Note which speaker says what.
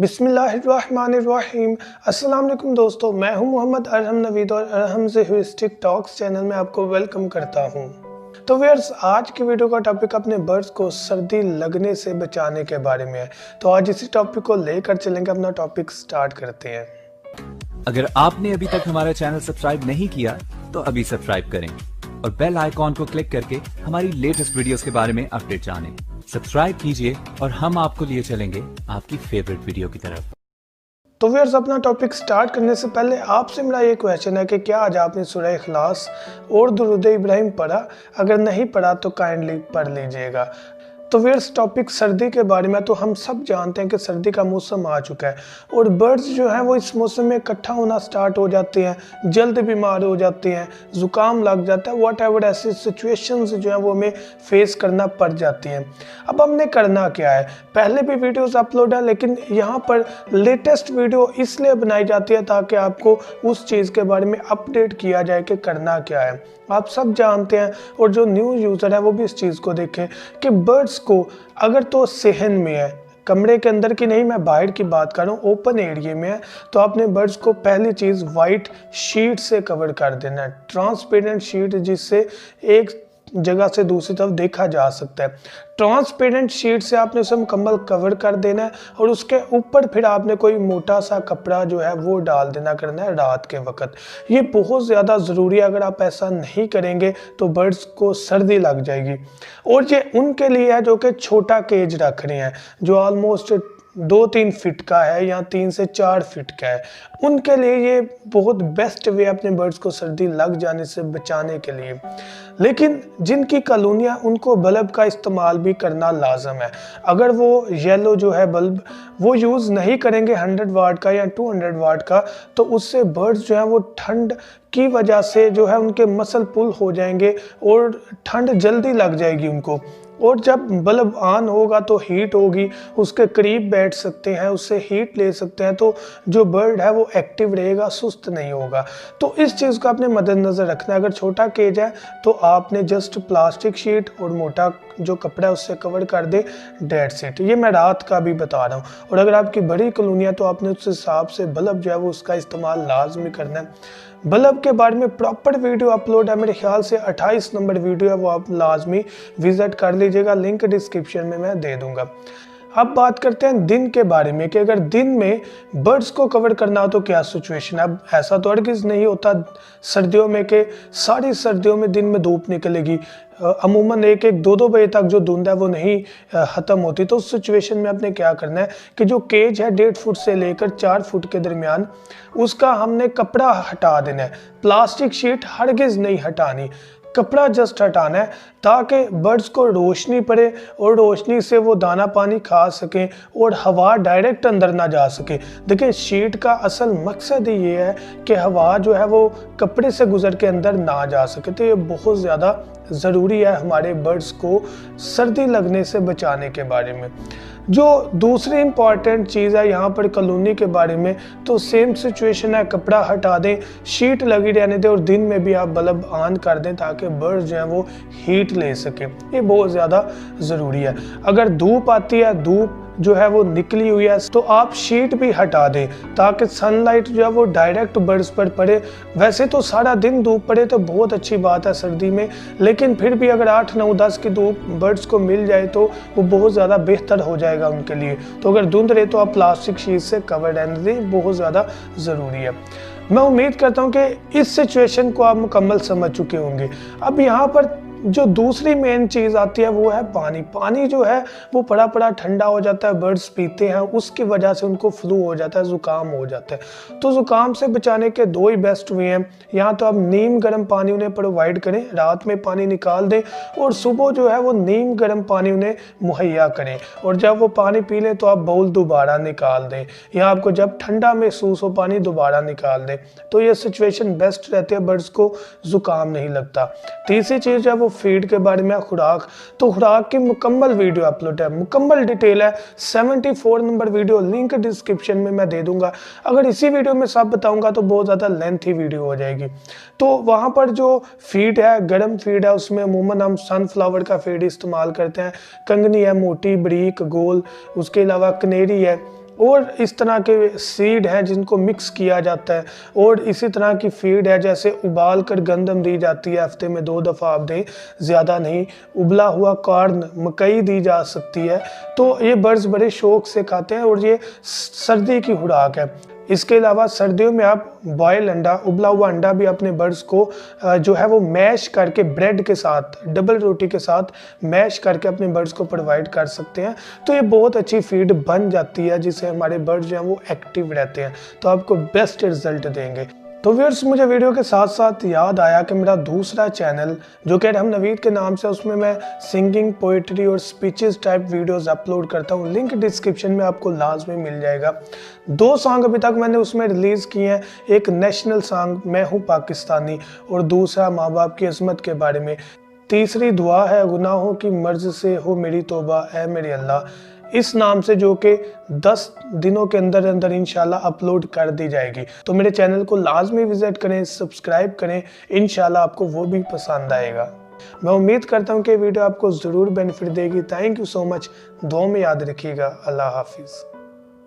Speaker 1: बिस्मिल्लाहिर्रहमानिर्रहीम। अस्सलाम वालेकुम दोस्तों, मैं हूं मोहम्मद अरहम नवीद और अरहम से ह्यूरिस्टिक टॉक्स चैनल में आपको वेलकम करता हूं। तो व्यूअर्स, आज की वीडियो का टॉपिक अपने बर्ड्स को सर्दी लगने से बचाने के बारे में है। तो आज इसी टॉपिक को लेकर चलेंगे, अपना टॉपिक स्टार्ट करते हैं।
Speaker 2: अगर आपने अभी तक हमारा चैनल सब्सक्राइब नहीं किया तो अभी सब्सक्राइब करें और बेल आइकॉन को क्लिक करके हमारी लेटेस्ट वीडियोस के बारे में अपडेट जानें। सब्सक्राइब कीजिए और हम आपको लिए चलेंगे आपकी फेवरेट वीडियो की तरफ।
Speaker 1: तो व्यूअर्स, अपना टॉपिक स्टार्ट करने से पहले आपसे मेरा ये क्वेश्चन है कि क्या आज आपने सूरह इखलास और दुरूद इब्राहिम पढ़ा? अगर नहीं पढ़ा तो काइंडली पढ़ लीजिएगा। तो व्यूअर्स, टॉपिक सर्दी के बारे में। तो हम सब जानते हैं कि सर्दी का मौसम आ चुका है और बर्ड्स जो हैं वो इस मौसम में इकट्ठा होना स्टार्ट हो जाते हैं, जल्द बीमार हो जाते हैं, ज़ुकाम लग जाता है, वॉट एवर ऐसी सिचुएशंस जो हैं वो हमें फेस करना पड़ जाती हैं। अब हमने करना क्या है? पहले भी वीडियोस अपलोड है, लेकिन यहाँ पर लेटेस्ट वीडियो इसलिए बनाई जाती है ताकि आपको उस चीज़ के बारे में अपडेट किया जाए कि करना क्या है। आप सब जानते हैं और जो न्यू यूज़र है वो भी इस चीज़ को देखें कि बर्ड्स को अगर तो सेहन में है, कमरे के अंदर की नहीं, मैं बाहर की बात कर रहा हूँ, ओपन एरिया में है, तो आपने बर्ड्स को पहली चीज़ वाइट शीट से कवर कर देना है, ट्रांसपेरेंट शीट, जिससे एक जगह से दूसरी तरफ देखा जा सकता है। ट्रांसपेरेंट शीट से आपने उसे मुकम्मल कवर कर देना है और उसके ऊपर फिर आपने कोई मोटा सा कपड़ा जो है वो डाल देना करना है रात के वक्त। ये बहुत ज़्यादा ज़रूरी है। अगर आप ऐसा नहीं करेंगे तो बर्ड्स को सर्दी लग जाएगी। और ये उनके लिए है जो कि छोटा केज रख रहे हैं, जो ऑलमोस्ट 2-3 फीट का है या 3 से 4 फीट का है, उनके लिए ये बहुत बेस्ट वे अपने बर्ड्स को सर्दी लग जाने से बचाने के लिए। लेकिन जिनकी कॉलोनियाँ, उनको बल्ब का इस्तेमाल भी करना लाजम है। अगर वो येलो जो है बल्ब वो यूज़ नहीं करेंगे 100 वाट का या 200 वाट का, तो उससे बर्ड्स जो है वो ठंड की वजह से जो है उनके मसल पुल हो जाएंगे और ठंड जल्दी लग जाएगी उनको। और जब बल्ब ऑन होगा तो हीट होगी, उसके करीब बैठ सकते हैं, उससे हीट ले सकते हैं, तो जो बर्ड है वो एक्टिव रहेगा, सुस्त नहीं होगा। तो इस चीज़ को आपने मद्देनज़र रखना है। अगर छोटा केज है तो आपने जस्ट प्लास्टिक शीट और मोटा जो कपड़ा है उससे कवर कर दे, डेड सीट। ये मैं रात का भी बता रहा हूँ। और अगर आपकी बड़ी कॉलोनी है तो आपने उस हिसाब से बल्ब जो है वो उसका इस्तेमाल लाजमी करना है। बल्ब के बारे में प्रॉपर वीडियो अपलोड है, मेरे ख्याल से 28 नंबर वीडियो है, वो आप लाजमी विजिट कर लीजिएगा, लिंक डिस्क्रिप्शन में मैं दे दूंगा। अब बात करते हैं दिन के बारे में कि अगर दिन में बर्ड्स को कवर करना हो तो क्या सिचुएशन है। अब ऐसा तो हरगिज़ नहीं होता सर्दियों में कि सारी सर्दियों में दिन में धूप निकलेगी। अमूमन 1-2 बजे तक जो धुंध है वो नहीं ख़त्म होती। तो उस सिचुएशन में आपने क्या करना है कि जो केज है 1.5 फुट से लेकर 4 फुट के दरमियान, उसका हमने कपड़ा हटा देना है। प्लास्टिक शीट हरगिज़ नहीं हटानी, कपड़ा जस्ट हटाना है ताकि बर्ड्स को रोशनी पड़े और रोशनी से वो दाना पानी खा सकें और हवा डायरेक्ट अंदर ना जा सके। देखिए, शीट का असल मकसद ही ये है कि हवा जो है वो कपड़े से गुजर के अंदर ना जा सके। तो ये बहुत ज़्यादा ज़रूरी है हमारे बर्ड्स को सर्दी लगने से बचाने के बारे में। जो दूसरी इम्पॉर्टेंट चीज़ है यहाँ पर कॉलोनी के बारे में, तो सेम सिचुएशन है, कपड़ा हटा दें, शीट लगी रहने दें और दिन में भी आप बल्ब ऑन कर दें ताकि बर्ड्स जो हैं वो हीट ले सकें। ये बहुत ज़्यादा ज़रूरी है। अगर धूप आती है, धूप जो है वो निकली हुई है, तो आप शीट भी हटा दें ताकि सनलाइट जो है वो डायरेक्ट बर्ड्स पर पड़े। वैसे तो सारा दिन धूप पड़े तो बहुत अच्छी बात है सर्दी में, लेकिन फिर भी अगर 8, 9, 10 की धूप बर्ड्स को मिल जाए तो वो बहुत ज़्यादा बेहतर हो जाएगा उनके लिए। तो अगर धुंध रहे तो आप प्लास्टिक शीट से कवर रहने दें, बहुत ज़्यादा ज़रूरी है। मैं उम्मीद करता हूँ कि इस सिचुएशन को आप मुकम्मल समझ चुके होंगे। अब यहाँ पर जो दूसरी मेन चीज़ आती है वो है पानी। पानी जो है वो पड़ा ठंडा हो जाता है, बर्ड्स पीते हैं, उसकी वजह से उनको फ्लू हो जाता है, ज़ुकाम हो जाता है। तो ज़ुकाम से बचाने के 2 ही बेस्ट वे हैं। यहाँ तो आप नीम गर्म पानी उन्हें प्रोवाइड करें, रात में पानी निकाल दें और सुबह जो है वो नीम गर्म पानी उन्हें मुहैया करें, और जब वो पानी पी लें तो आप बाउल दोबारा निकाल दें, या आपको जब ठंडा महसूस हो पानी दोबारा निकाल दें। तो ये सिचुएशन बेस्ट रहती है, बर्ड्स को ज़ुकाम नहीं लगता। तीसरी चीज़ है वो फीड के बारे में, खुराक। तो खुराक की मुकम्मल वीडियो अपलोड है, मुकम्मल डिटेल है, 74 नंबर वीडियो, लिंक डिस्क्रिप्शन में मैं दे दूंगा। अगर इसी वीडियो में सब बताऊंगा तो बहुत ज़्यादा लेंथी वीडियो हो जाएगी। तो वहाँ पर जो फीड है, गर्म फीड है, उसमें अमूमन हम सनफ्लावर का फीड इस्तेमाल करते हैं। कंगनी है, मोटी, बारीक, गोल, उसके अलावा कनेरी है, और इस तरह के सीड हैं जिनको मिक्स किया जाता है, और इसी तरह की फीड है जैसे उबाल कर गंदम दी जाती है, हफ्ते में 2 दफ़ा आप दें, ज़्यादा नहीं। उबला हुआ कॉर्न मकई दी जा सकती है। तो ये बर्ड्स बड़े शौक से खाते हैं और ये सर्दी की खुराक है। इसके अलावा सर्दियों में आप बॉयल अंडा, उबला हुआ अंडा भी अपने बर्ड्स को जो है वो मैश करके ब्रेड के साथ, डबल रोटी के साथ मैश करके अपने बर्ड्स को प्रोवाइड कर सकते हैं। तो ये बहुत अच्छी फीड बन जाती है जिससे हमारे बर्ड्स जो हैं वो एक्टिव रहते हैं, तो आपको बेस्ट रिजल्ट देंगे। तो व्यूअर्स, मुझे वीडियो के साथ साथ याद आया कि मेरा दूसरा चैनल जो कि हम नवीद के नाम से, उसमें मैं सिंगिंग, पोइट्री और स्पीचेस टाइप वीडियोस अपलोड करता हूँ। लिंक डिस्क्रिप्शन में आपको लाजमी मिल जाएगा। 2 सॉन्ग अभी तक मैंने उसमें रिलीज़ किए हैं। एक नेशनल सॉन्ग मैं हूँ पाकिस्तानी, और दूसरा माँ बाप की अजमत के बारे में। तीसरी दुआ है गुनाहों की मर्ज से हो मेरी तौबा ऐ मेरे अल्लाह, इस नाम से, जो कि 10 दिनों के अंदर अंदर इंशाल्लाह अपलोड कर दी जाएगी। तो मेरे चैनल को लाजमी विजिट करें, सब्सक्राइब करें, इंशाल्लाह आपको वो भी पसंद आएगा। मैं उम्मीद करता हूँ कि वीडियो आपको ज़रूर बेनिफिट देगी। Thank you so much. दुआ में याद रखिएगा। अल्लाह हाफिज़।